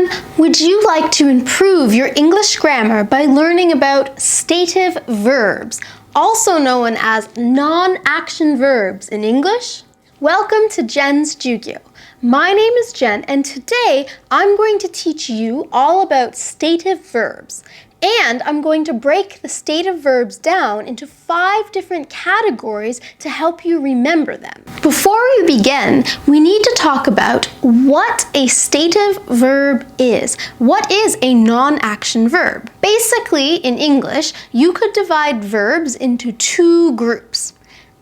everyone! Would you like to improve your English grammar by learning about stative verbs, also known as non-action verbs in English? Welcome to Jen's Jyugyou. My name is Jen, and today I'm going to teach you all about stative verbs. And I'm going to break the stative verbs down into 5 different categories to help you remember them. Before we begin, we need to talk about what a stative verb is. What is a non-action verb? Basically, in English, you could divide verbs into 2 groups.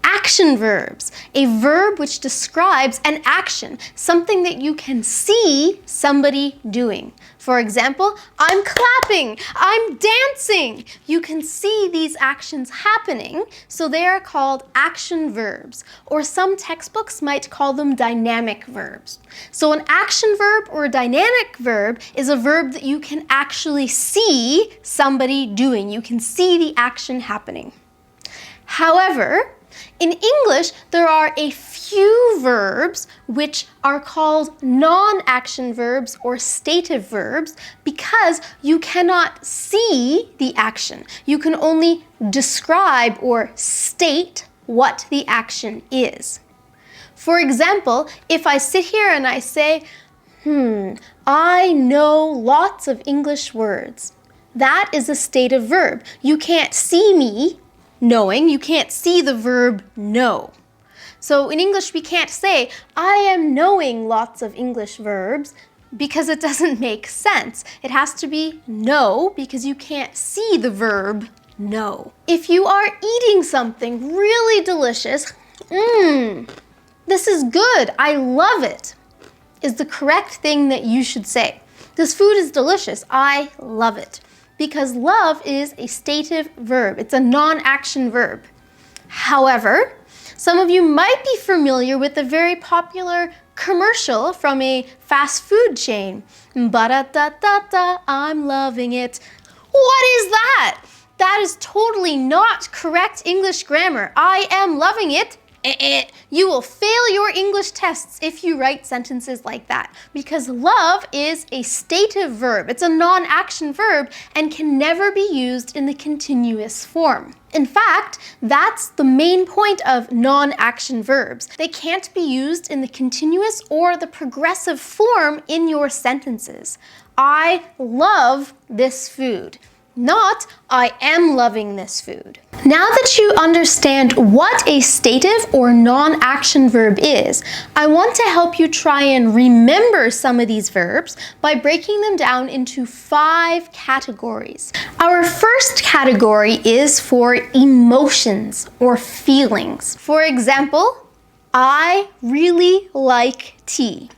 Action verbs, a verb which describes an action, something that you can see somebody doing. For example, I'm clapping, I'm dancing. You can see these actions happening, so they are called action verbs, or some textbooks might call them dynamic verbs. So an action verb or a dynamic verb is a verb that you can actually see somebody doing. You can see the action happening. However, in English, there are a few verbs which are called non-action verbs or stative verbs because you cannot see the action. You can only describe or state what the action is. For example, if I sit here and I say, I know lots of English words. That is a stative verb. You can't see me knowing, you can't see the verb know. So in English, we can't say, I am knowing lots of English verbs, because it doesn't make sense. It has to be know because you can't see the verb know. If you are eating something really delicious, this is good, I love it, is the correct thing that you should say. This food is delicious, I love it. Because love is a stative verb. It's a non-action verb. However, some of you might be familiar with a very popular commercial from a fast food chain. Ba-da-da-da-da, I'm loving it. What is that? That is totally not correct English grammar. I am loving it. You will fail your English tests if you write sentences like that, because love is a stative verb. It's a non-action verb and can never be used in the continuous form. In fact, that's the main point of non-action verbs. They can't be used in the continuous or the progressive form in your sentences. I love this food. Not, I am loving this food. Now that you understand what a stative or non-action verb is, I want to help you try and remember some of these verbs by breaking them down into 5 categories. Our first category is for emotions or feelings. For example, I really like tea.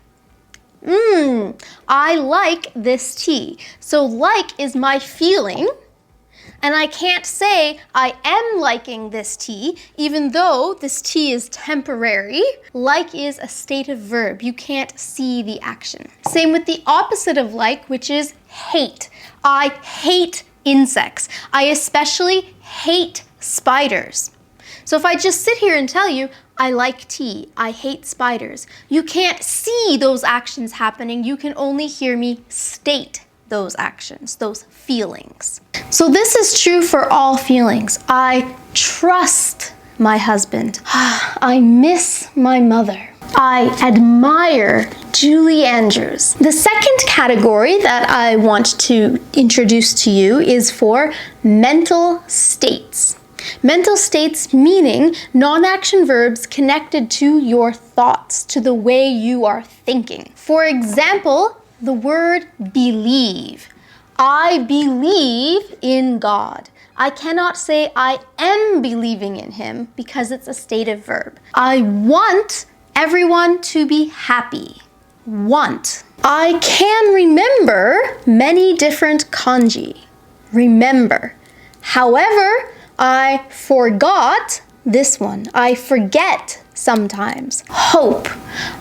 I like this tea. So like is my feeling, and I can't say I am liking this tea, even though this tea is temporary. Like is a stative verb. You can't see the action. Same with the opposite of like, which is hate. I hate insects. I especially hate spiders. So if I just sit here and tell you, I like tea, I hate spiders, you can't see those actions happening. You can only hear me state those actions, those feelings. So this is true for all feelings. I trust my husband. I miss my mother. I admire Julie Andrews. The second category that I want to introduce to you is for mental states. Mental states meaning non-action verbs connected to your thoughts, to the way you are thinking. For example, the word believe. I believe in God. I cannot say I am believing in Him because it's a stative verb. I want everyone to be happy. Want. I can remember many different kanji. Remember. However, I forgot this one. I forget sometimes. Hope.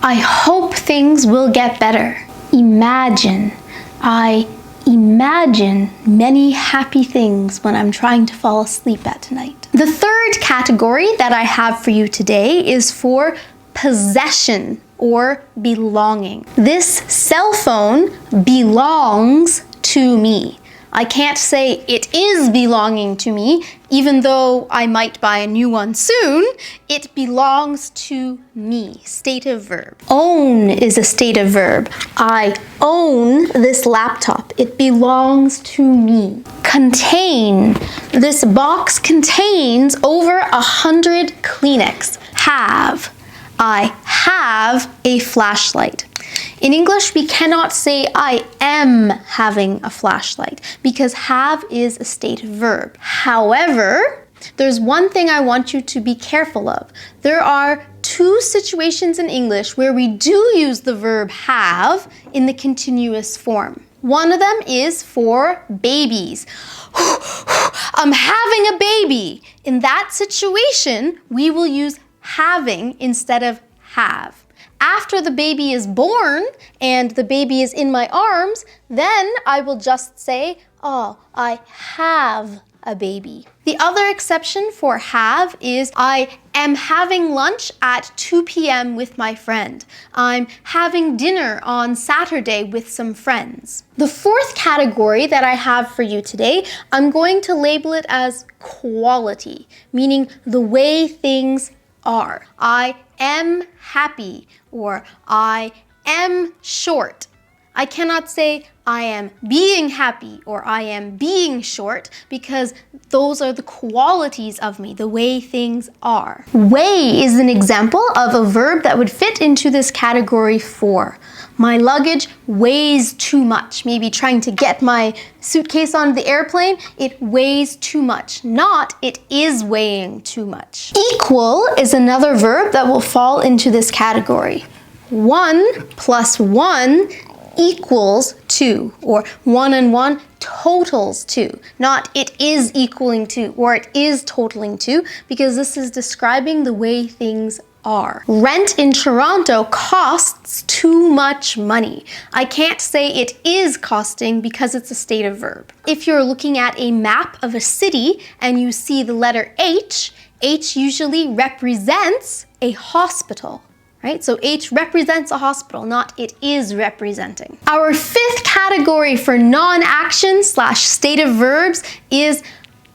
I hope things will get better. Imagine. I imagine many happy things when I'm trying to fall asleep at night. The third category that I have for you today is for possession or belonging. This cell phone belongs to me. I can't say it is belonging to me, even though I might buy a new one soon. It belongs to me. Stative verb. Own is a stative verb. I own this laptop. It belongs to me. Contain. This box contains over 100 Kleenex. Have. I have a flashlight. In English, we cannot say I am having a flashlight because have is a stative verb. However, there's one thing I want you to be careful of. There are two situations in English where we do use the verb have in the continuous form. One of them is for babies. I'm having a baby. In that situation, we will use having instead of have. After the baby is born and the baby is in my arms, then I will just say, oh, I have a baby. The other exception for have is I am having lunch at 2 p.m. with my friend. I'm having dinner on Saturday with some friends. The fourth category that I have for you today, I'm going to label it as quality, meaning the way things are. I am happy or I am short. I cannot say I am being happy or I am being short because those are the qualities of me, the way things are. Weigh is an example of a verb that would fit into this category 4. My luggage weighs too much. Maybe trying to get my suitcase onto the airplane, it weighs too much. Not, it is weighing too much. Equal is another verb that will fall into this category. 1 plus 1 equals 2, or 1 and 1 totals 2. Not it is equaling 2 or it is totaling 2, because this is describing the way things are. Rent in Toronto costs too much money. I can't say it is costing because it's a stative verb. If you're looking at a map of a city and you see the letter H, H usually represents a hospital. Right? So H represents a hospital, not it is representing. Our fifth category for non-action / stative verbs is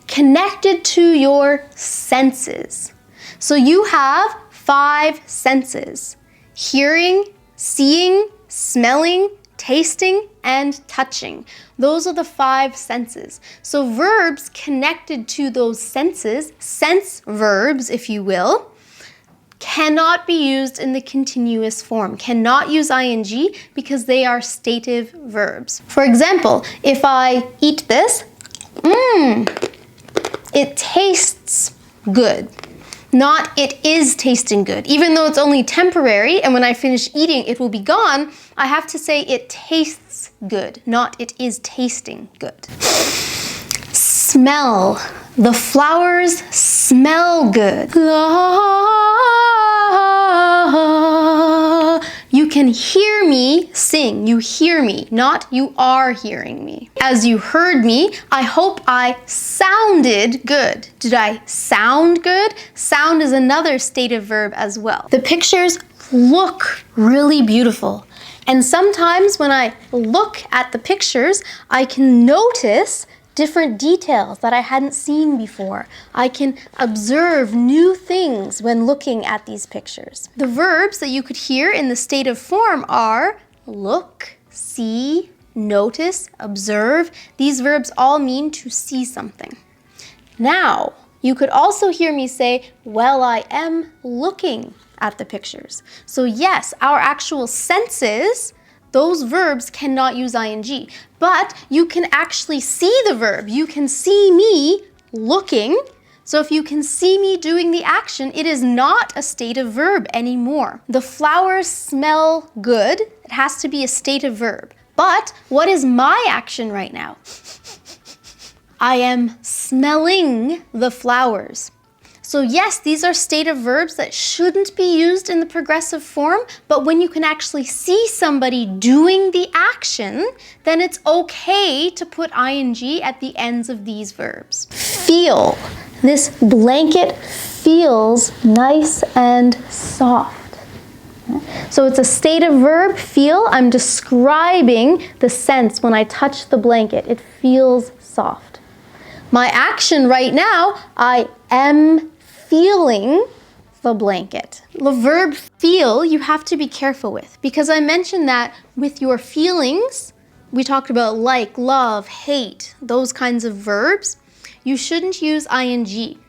connected to your senses. So you have 5 senses: hearing, seeing, smelling, tasting, and touching. Those are the 5 senses. So verbs connected to those senses, sense verbs if you will, cannot be used in the continuous form, cannot use ing because they are stative verbs. For example, if I eat this, it tastes good. Not it is tasting good. Even though it's only temporary and when I finish eating it will be gone, I have to say it tastes good, not it is tasting good. Smell. The flowers smell good. You can hear me sing. You hear me, not you are hearing me. As you heard me, I hope I sounded good. Did I sound good? Sound is another stative verb as well. The pictures look really beautiful. And sometimes when I look at the pictures, I can notice different details that I hadn't seen before. I can observe new things when looking at these pictures. The verbs that you could hear in the stative form are look, see, notice, observe. These verbs all mean to see something. Now, you could also hear me say, well, I am looking at the pictures. So yes, our actual senses, those verbs cannot use ing, but you can actually see the verb. You can see me looking. So if you can see me doing the action, it is not a stative verb anymore. The flowers smell good. It has to be a stative verb. But what is my action right now? I am smelling the flowers. So yes, these are stative verbs that shouldn't be used in the progressive form, but when you can actually see somebody doing the action, then it's okay to put ing at the ends of these verbs. Feel. This blanket feels nice and soft. So it's a stative verb, feel. I'm describing the sense when I touch the blanket. It feels soft. My action right now, I am feeling the blanket. The verb feel you have to be careful with because I mentioned that with your feelings, we talked about like, love, hate, those kinds of verbs. You shouldn't use ing.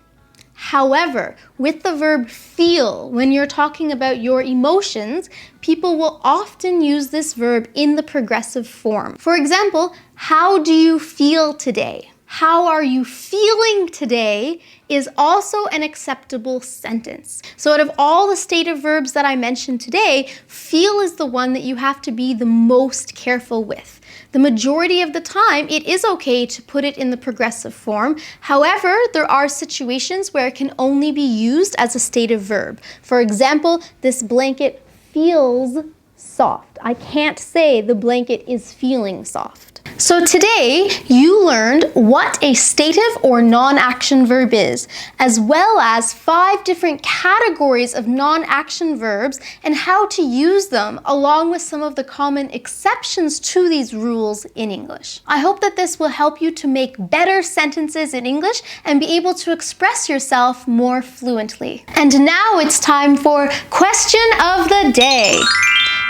However, with the verb feel, when you're talking about your emotions, people will often use this verb in the progressive form. For example, how do you feel today? How are you feeling today is also an acceptable sentence. So out of all the stative verbs that I mentioned today, feel is the one that you have to be the most careful with. The majority of the time, it is okay to put it in the progressive form. However, there are situations where it can only be used as a stative verb. For example, this blanket feels soft. I can't say the blanket is feeling soft. So today, you learned what a stative or non-action verb is, as well as 5 different categories of non-action verbs and how to use them, along with some of the common exceptions to these rules in English. I hope that this will help you to make better sentences in English and be able to express yourself more fluently. And now it's time for question of the day.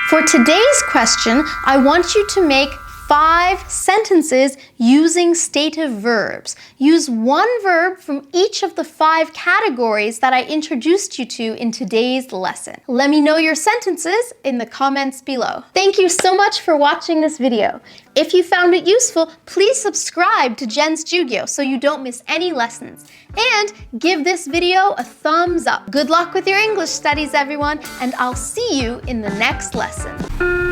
For today's question, I want you to make 5 sentences using stative verbs. Use one verb from each of the 5 categories that I introduced you to in today's lesson. Let me know your sentences in the comments below. Thank you so much for watching this video. If you found it useful, please subscribe to Jen's Jyugyou so you don't miss any lessons. And give this video a thumbs up. Good luck with your English studies, everyone, and I'll see you in the next lesson.